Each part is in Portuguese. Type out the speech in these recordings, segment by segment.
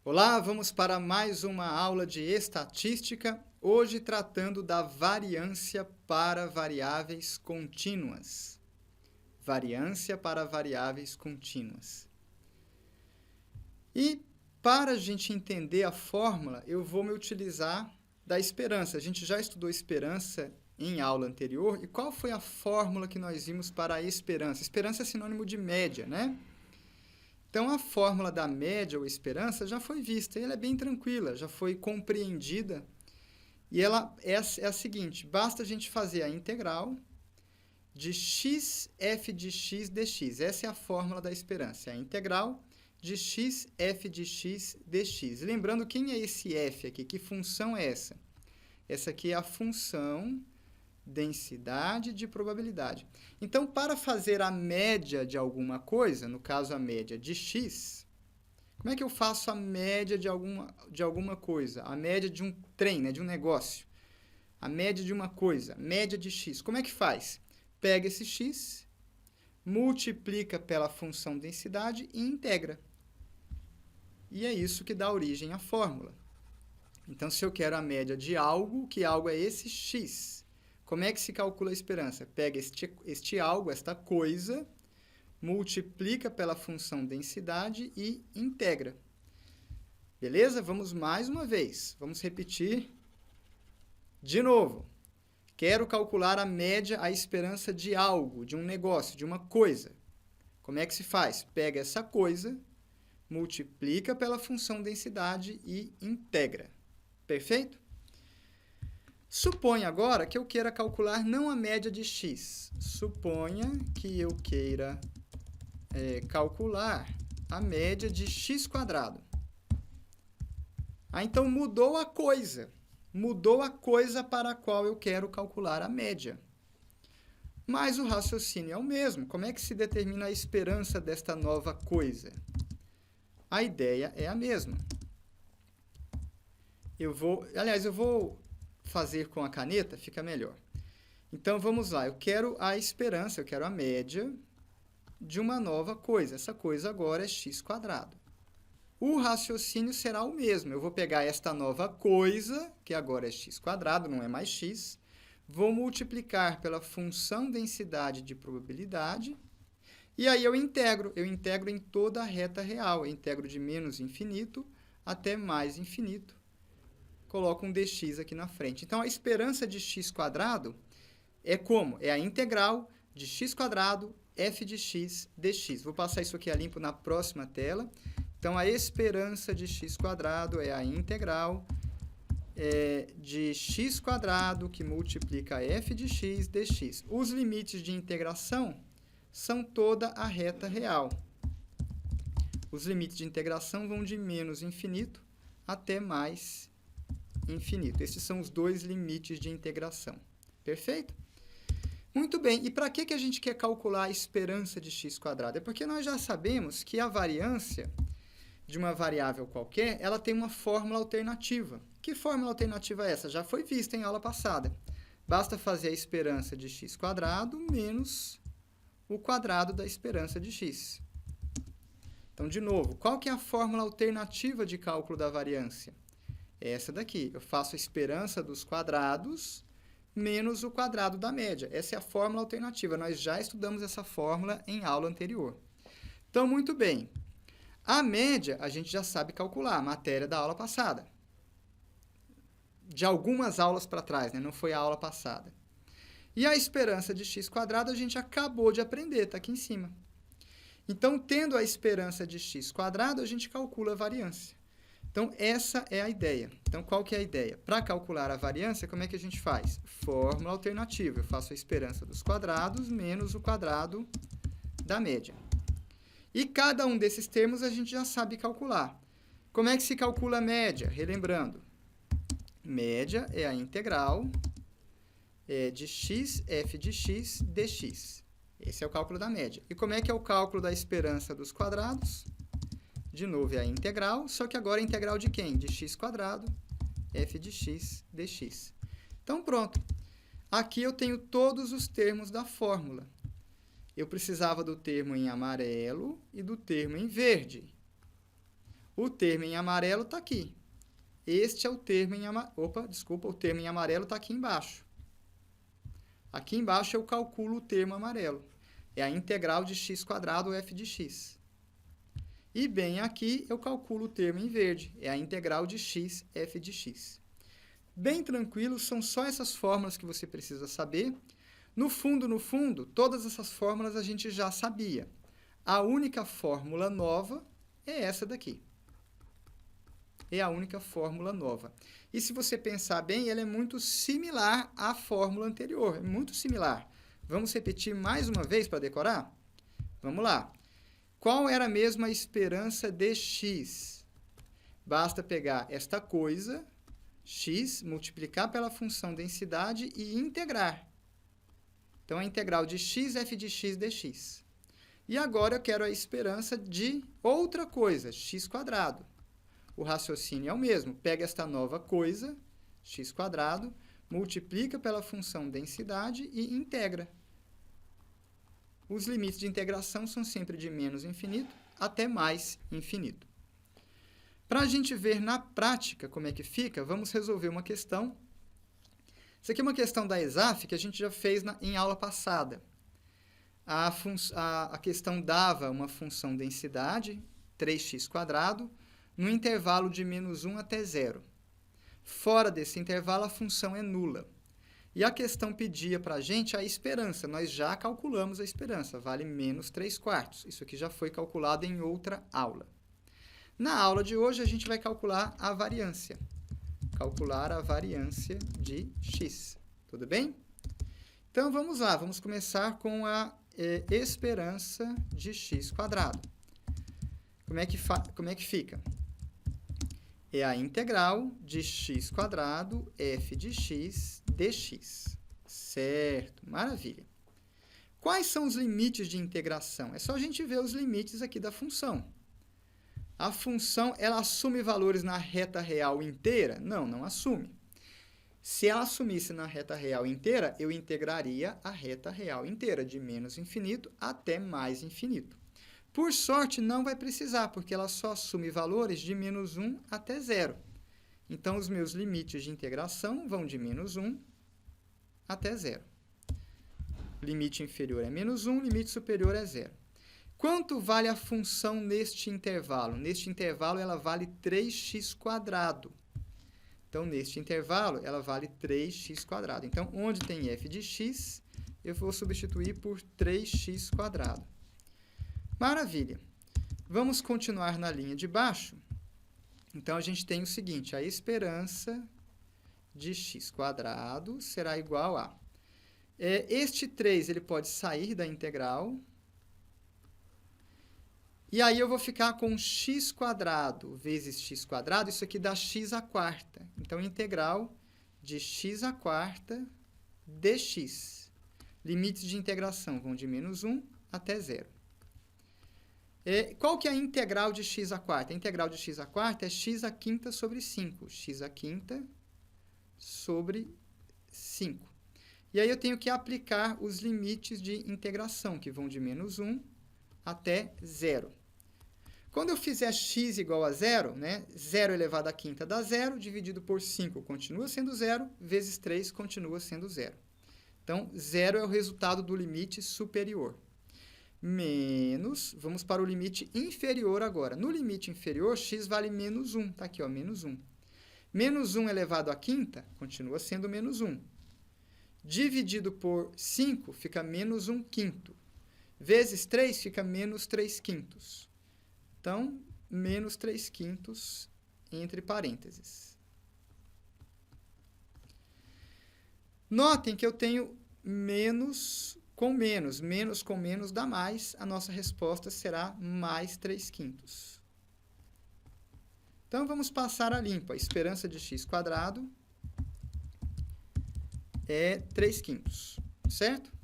Olá, vamos para mais uma aula de estatística, hoje tratando da variância para variáveis contínuas. Variância para variáveis contínuas. E para a gente entender a fórmula, eu vou me utilizar da esperança. A gente já estudou esperança em aula anterior. E qual foi a fórmula que nós vimos para a esperança? Esperança é sinônimo de média, né? Então, a fórmula da média ou esperança já foi vista, e ela é bem tranquila, já foi compreendida. E ela é a seguinte, basta a gente fazer a integral de x f de x dx. Essa é a fórmula da esperança, é a integral de x f de x dx. Lembrando, quem é esse f aqui? Que função é essa? Essa aqui é a função densidade de probabilidade. Então, para fazer a média de alguma coisa, no caso a média de x, como é que eu faço a média de alguma coisa? A média de um trem, né, de um negócio. A média de uma coisa, média de x. Como é que faz? Pega esse x, multiplica pela função densidade e integra. E é isso que dá origem à fórmula. Então, se eu quero a média de algo, que algo é esse x? Como é que se calcula a esperança? Pega este algo, esta coisa, multiplica pela função densidade e integra. Beleza? Vamos mais uma vez. Vamos repetir de novo. Quero calcular a média, a esperança de algo, de um negócio, de uma coisa. Como é que se faz? Pega essa coisa, multiplica pela função densidade e integra. Perfeito? Suponha agora que eu queira calcular não a média de x. Suponha que eu queira calcular a média de x². Então, mudou a coisa. Mudou a coisa para a qual eu quero calcular a média. Mas o raciocínio é o mesmo. Como é que se determina a esperança desta nova coisa? A ideia é a mesma. Eu vou fazer com a caneta, fica melhor. Então, vamos lá. Eu quero a esperança, eu quero a média de uma nova coisa. Essa coisa agora é x². O raciocínio será o mesmo. Eu vou pegar esta nova coisa, que agora é x², não é mais x, vou multiplicar pela função densidade de probabilidade, e aí eu integro em toda a reta real. Eu integro de menos infinito até mais infinito. Coloco um dx aqui na frente. Então, a esperança de x² é como? É a integral de x² f de x dx. Vou passar isso aqui a limpo na próxima tela. Então, a esperança de x² é a integral de x² que multiplica f de x dx. Os limites de integração são toda a reta real. Os limites de integração vão de menos infinito até mais infinito. Esses são os dois limites de integração. Perfeito? Muito bem. E para que a gente quer calcular a esperança de x²? É porque nós já sabemos que a variância de uma variável qualquer, ela tem uma fórmula alternativa. Que fórmula alternativa é essa? Já foi vista em aula passada. Basta fazer a esperança de x² menos o quadrado da esperança de x. Então, de novo, qual que é a fórmula alternativa de cálculo da variância? Essa daqui. Eu faço a esperança dos quadrados menos o quadrado da média. Essa é a fórmula alternativa. Nós já estudamos essa fórmula em aula anterior. Então, muito bem. A média, a gente já sabe calcular, a matéria da aula passada. De algumas aulas para trás, né? Não foi a aula passada. E a esperança de x² a gente acabou de aprender, está aqui em cima. Então, tendo a esperança de x², a gente calcula a variância. Então, essa é a ideia. Então, qual que é a ideia? Para calcular a variância, como é que a gente faz? Fórmula alternativa. Eu faço a esperança dos quadrados menos o quadrado da média. E cada um desses termos a gente já sabe calcular. Como é que se calcula a média? Relembrando, média é a integral de x f de x dx. Esse é o cálculo da média. E como é que é o cálculo da esperança dos quadrados? De novo, é a integral, só que agora é a integral de quem? De x², f de x dx. Então, pronto. Aqui eu tenho todos os termos da fórmula. Eu precisava do termo em amarelo e do termo em verde. O termo em amarelo está aqui. Este é o termo em amarelo. Opa, desculpa, o termo em amarelo está aqui embaixo. Aqui embaixo eu calculo o termo amarelo. É a integral de x² f de x. E bem aqui eu calculo o termo em verde. É a integral de x f de x. Bem tranquilo, são só essas fórmulas que você precisa saber. No fundo, todas essas fórmulas a gente já sabia. A única fórmula nova é essa daqui. É a única fórmula nova. E se você pensar bem, ela é muito similar à fórmula anterior. É muito similar. Vamos repetir mais uma vez para decorar? Vamos lá. Qual era mesmo a esperança de x? Basta pegar esta coisa, x, multiplicar pela função densidade e integrar. Então, a integral de x f de x dx. E agora eu quero a esperança de outra coisa, x². O raciocínio é o mesmo. Pega esta nova coisa, x², multiplica pela função densidade e integra. Os limites de integração são sempre de menos infinito até mais infinito. Para a gente ver na prática como é que fica, vamos resolver uma questão. Isso aqui é uma questão da ESAF que a gente já fez em aula passada. A questão dava uma função densidade, 3x², no intervalo de -1 até 0. Fora desse intervalo, a função é nula. E a questão pedia para a gente a esperança. Nós já calculamos a esperança, vale -3/4. Isso aqui já foi calculado em outra aula. Na aula de hoje, a gente vai calcular a variância. Calcular a variância de x. Tudo bem? Então, vamos lá. Vamos começar com a esperança de x². Como é que fica? É a integral de x² f de x dx. Certo, maravilha. Quais são os limites de integração? É só a gente ver os limites aqui da função. A função, ela assume valores na reta real inteira? Não, não assume. Se ela assumisse na reta real inteira, eu integraria a reta real inteira, de menos infinito até mais infinito. Por sorte, não vai precisar, porque ela só assume valores de -1 até 0. Então, os meus limites de integração vão de -1 até 0. Limite inferior é -1, limite superior é 0. Quanto vale a função neste intervalo? Neste intervalo, ela vale 3x². Então, neste intervalo, ela vale 3x². Então, onde tem f de x, eu vou substituir por 3x². Maravilha. Vamos continuar na linha de baixo. Então, a gente tem o seguinte, a esperança de x² será igual a... este 3 ele pode sair da integral. E aí eu vou ficar com x² vezes x², isso aqui dá x². Então, integral de x² dx. Limites de integração vão de -1 até 0. Qual que é a integral de x²? A integral de x² é x² sobre 5. x² sobre 5. E aí eu tenho que aplicar os limites de integração, que vão de -1 até 0. Quando eu fizer x igual a 0, né, 0 elevado à quinta dá 0, dividido por 5 continua sendo 0, vezes 3 continua sendo 0. Então, 0 é o resultado do limite superior. Menos, vamos para o limite inferior agora. No limite inferior, x vale -1. Está aqui, ó, -1. -1 elevado à quinta continua sendo -1. Dividido por 5 fica -1/5. Vezes 3 fica -3/5. Então, -3/5 entre parênteses. Notem que eu tenho menos com menos. Menos com menos dá mais. A nossa resposta será mais 3/5. Então, vamos passar a limpo. A esperança de x² é 3/5, certo?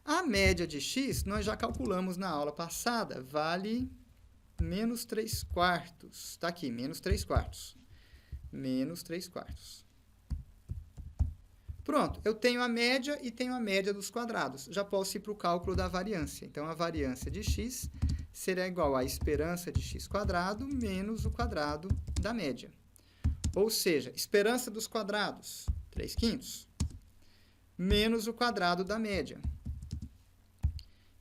A média de x, nós já calculamos na aula passada, vale -3/4. Está aqui, -3/4. -3/4. Pronto, eu tenho a média e tenho a média dos quadrados. Já posso ir para o cálculo da variância. Então, a variância de x será igual à esperança de x quadrado menos o quadrado da média. Ou seja, esperança dos quadrados, 3/5, menos o quadrado da média.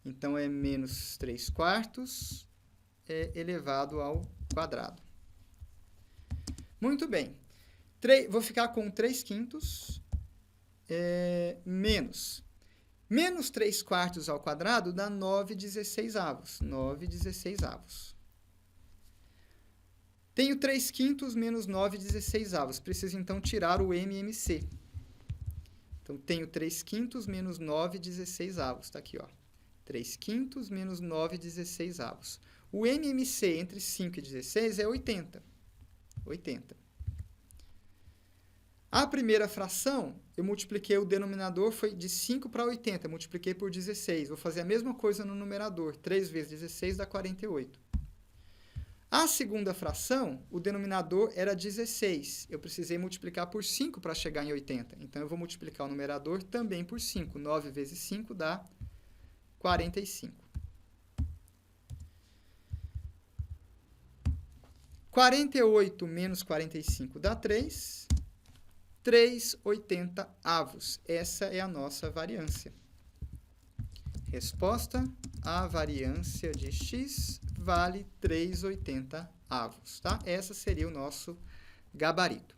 Então, é menos 3/4 elevado ao quadrado. Muito bem. Vou ficar com 3/5 menos 3/4 ao quadrado dá 9/16. 9/16. Tenho 3/5 menos 9/16. Preciso, então, tirar o MMC. Então, tenho 3/5 menos 9/16. Está aqui, ó. 3/5 menos 9/16. O MMC entre 5 e 16 é 80. 80. A primeira fração, eu multipliquei o denominador, foi de 5 para 80, multipliquei por 16. Vou fazer a mesma coisa no numerador, 3 vezes 16 dá 48. A segunda fração, o denominador era 16. Eu precisei multiplicar por 5 para chegar em 80. Então, eu vou multiplicar o numerador também por 5. 9 vezes 5 dá 45. 48 menos 45 dá 3. 3/80. Essa é a nossa variância. Resposta: a variância de x vale 3/80. Tá? Essa seria o nosso gabarito.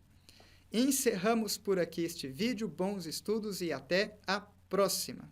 Encerramos por aqui este vídeo. Bons estudos e até a próxima!